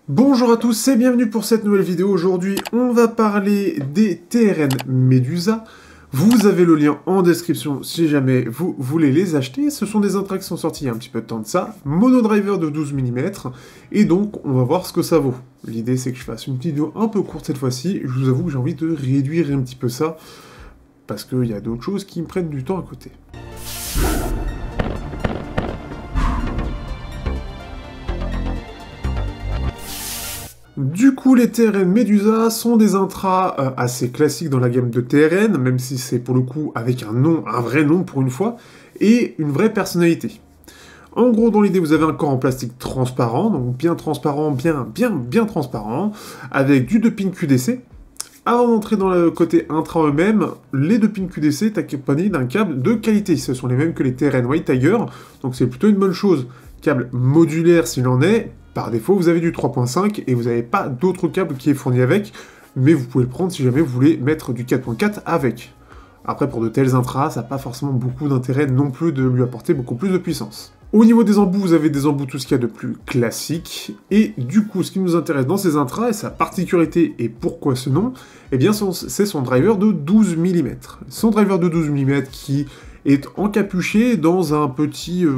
Bonjour à tous et bienvenue pour cette nouvelle vidéo. Aujourd'hui, on va parler des TRN Medusa. Vous avez le lien en description si jamais vous voulez les acheter. Ce sont des intrants qui sont sortis il y a un petit peu de temps de ça. Monodriver de 12 mm. Et donc, on va voir ce que ça vaut. L'idée, c'est que je fasse une vidéo un peu courte cette fois-ci. Je vous avoue que j'ai envie de réduire un petit peu ça. Parce qu'il y a d'autres choses qui me prennent du temps à côté. Du coup, les TRN Medusa sont des intras assez classiques dans la gamme de TRN, même si c'est pour le coup avec un nom, un vrai nom pour une fois, et une vraie personnalité. En gros, dans l'idée, vous avez un corps en plastique transparent, donc bien transparent, bien transparent, avec du 2-pin QDC. Avant d'entrer dans le côté intra eux-mêmes, les 2-pin QDC sont accompagnés d'un câble de qualité. Ce sont les mêmes que les TRN White Tiger, donc c'est plutôt une bonne chose. Câble modulaire s'il en est. Par défaut, vous avez du 3.5 et vous n'avez pas d'autre câble qui est fourni avec, mais vous pouvez le prendre si jamais vous voulez mettre du 4.4 avec. Après, pour de tels intras, ça n'a pas forcément beaucoup d'intérêt non plus de lui apporter beaucoup plus de puissance. Au niveau des embouts, vous avez des embouts tout ce qu'il y a de plus classique, et du coup, ce qui nous intéresse dans ces intras, et sa particularité, et pourquoi ce nom, eh bien, c'est son driver de 12 mm. Son driver de 12 mm qui est encapuché dans un petit, je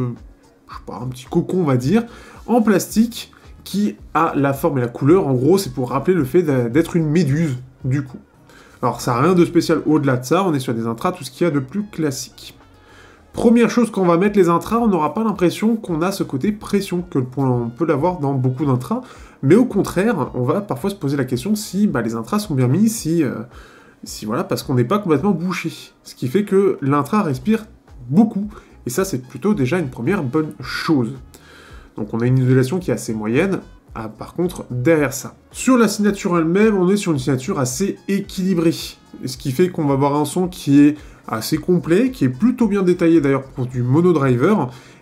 sais pas, un petit cocon, on va dire, en plastique, qui a la forme et la couleur. En gros, c'est pour rappeler le fait d'être une méduse, du coup. Alors, ça n'a rien de spécial au-delà de ça, on est sur des intras, tout ce qu'il y a de plus classique. Première chose, quand on va mettre les intras, on n'aura pas l'impression qu'on a ce côté pression, que on peut l'avoir dans beaucoup d'intras, mais au contraire, on va parfois se poser la question si les intras sont bien mis, si voilà, parce qu'on n'est pas complètement bouché. Ce qui fait que l'intra respire beaucoup, et ça, c'est plutôt déjà une première bonne chose. Donc on a une isolation qui est assez moyenne, par contre, derrière ça. Sur la signature elle-même, on est sur une signature assez équilibrée, ce qui fait qu'on va avoir un son qui est assez complet, qui est plutôt bien détaillé d'ailleurs pour du monodriver,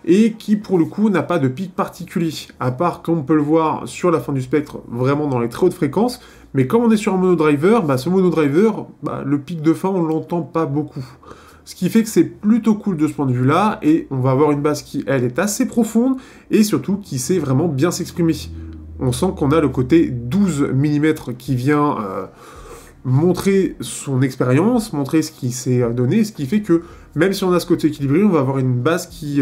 et qui pour le coup n'a pas de pic particulier, à part comme on peut le voir sur la fin du spectre, vraiment dans les très hautes fréquences, mais comme on est sur un monodriver, ce monodriver, le pic de fin on l'entend pas beaucoup. Ce qui fait que c'est plutôt cool de ce point de vue-là, et on va avoir une basse qui, elle, est assez profonde, et surtout qui sait vraiment bien s'exprimer. On sent qu'on a le côté 12 mm qui vient montrer son expérience, montrer ce qui s'est donné, ce qui fait que, même si on a ce côté équilibré, on va avoir une basse qui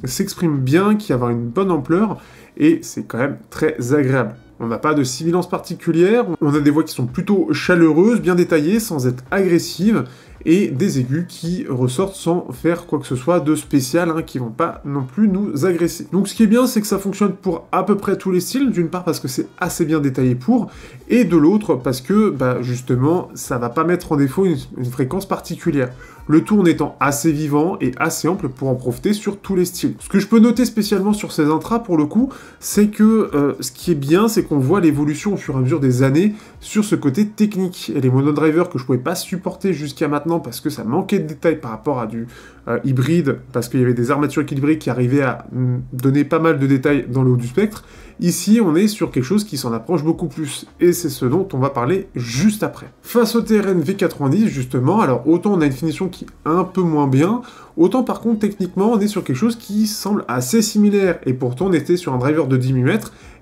s'exprime bien, qui va avoir une bonne ampleur, et c'est quand même très agréable. On n'a pas de sibilance particulière, on a des voix qui sont plutôt chaleureuses, bien détaillées, sans être agressives, et des aigus qui ressortent sans faire quoi que ce soit de spécial, qui vont pas non plus nous agresser. Donc ce qui est bien, c'est que ça fonctionne pour à peu près tous les styles, d'une part parce que c'est assez bien détaillé pour, et de l'autre parce que, justement, ça va pas mettre en défaut une fréquence particulière. Le tout en étant assez vivant et assez ample pour en profiter sur tous les styles. Ce que je peux noter spécialement sur ces intras, pour le coup, c'est que ce qui est bien, c'est qu'on voit l'évolution au fur et à mesure des années sur ce côté technique. Et les monodrivers que je pouvais pas supporter jusqu'à maintenant parce que ça manquait de détails par rapport à du hybride, parce qu'il y avait des armatures équilibrées qui arrivaient à donner pas mal de détails dans le haut du spectre. Ici, on est sur quelque chose qui s'en approche beaucoup plus, et c'est ce dont on va parler juste après. Face au TRN V90, justement, alors autant on a une finition qui est un peu moins bien, autant par contre, techniquement, on est sur quelque chose qui semble assez similaire, et pourtant on était sur un driver de 10 mm,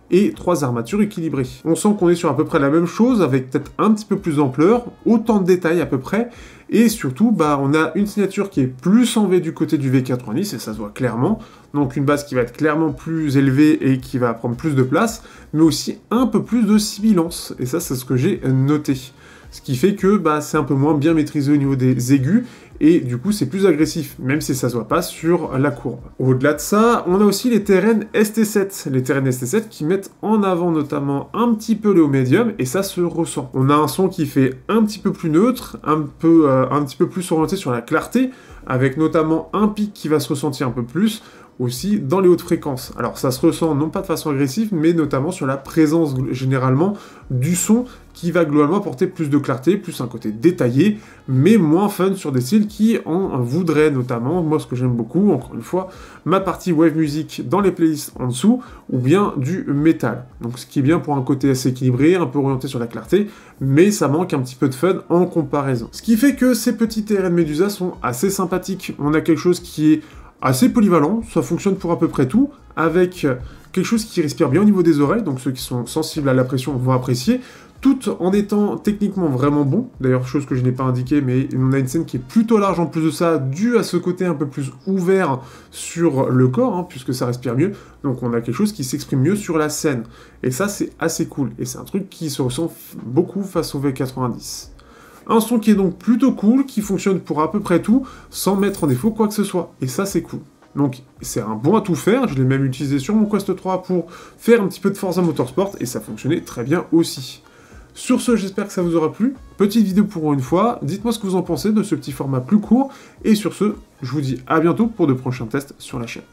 et 3 armatures équilibrées. On sent qu'on est sur à peu près la même chose, avec peut-être un petit peu plus d'ampleur, autant de détails à peu près, et surtout, on a une signature qui est plus en V du côté du V90, et ça se voit clairement, donc une basse qui va être clairement plus élevée et qui va prendre plus de place, mais aussi un peu plus de sibilance, et ça c'est ce que j'ai noté. Ce qui fait que c'est un peu moins bien maîtrisé au niveau des aigus, et du coup c'est plus agressif, même si ça se voit pas sur la courbe. Au-delà de ça, on a aussi les TRN ST7, les TRN ST7 qui mettent en avant notamment un petit peu le haut médium, et ça se ressent. On a un son qui fait un petit peu plus neutre, un petit peu plus orienté sur la clarté, avec notamment un pic qui va se ressentir un peu plus, aussi dans les hautes fréquences. Alors ça se ressent non pas de façon agressive, mais notamment sur la présence généralement du son qui va globalement apporter plus de clarté, plus un côté détaillé, mais moins fun sur des styles qui en voudraient, notamment, moi ce que j'aime beaucoup, encore une fois, ma partie wave music dans les playlists en dessous, ou bien du métal. Donc ce qui est bien pour un côté assez équilibré, un peu orienté sur la clarté, mais ça manque un petit peu de fun en comparaison. Ce qui fait que ces petits TRN Medusa sont assez sympathiques. On a quelque chose qui est assez polyvalent, ça fonctionne pour à peu près tout, avec quelque chose qui respire bien au niveau des oreilles, donc ceux qui sont sensibles à la pression vont apprécier, tout en étant techniquement vraiment bon. D'ailleurs, chose que je n'ai pas indiqué, mais on a une scène qui est plutôt large en plus de ça, dû à ce côté un peu plus ouvert sur le corps, hein, puisque ça respire mieux. Donc on a quelque chose qui s'exprime mieux sur la scène. Et ça, c'est assez cool. Et c'est un truc qui se ressent beaucoup face au V90. Un son qui est donc plutôt cool, qui fonctionne pour à peu près tout, sans mettre en défaut quoi que ce soit. Et ça, c'est cool. Donc c'est un bon à tout faire, je l'ai même utilisé sur mon Quest 3 pour faire un petit peu de Forza Motorsport, et ça fonctionnait très bien aussi. Sur ce, j'espère que ça vous aura plu. Petite vidéo pour une fois, dites-moi ce que vous en pensez de ce petit format plus court, et sur ce, je vous dis à bientôt pour de prochains tests sur la chaîne.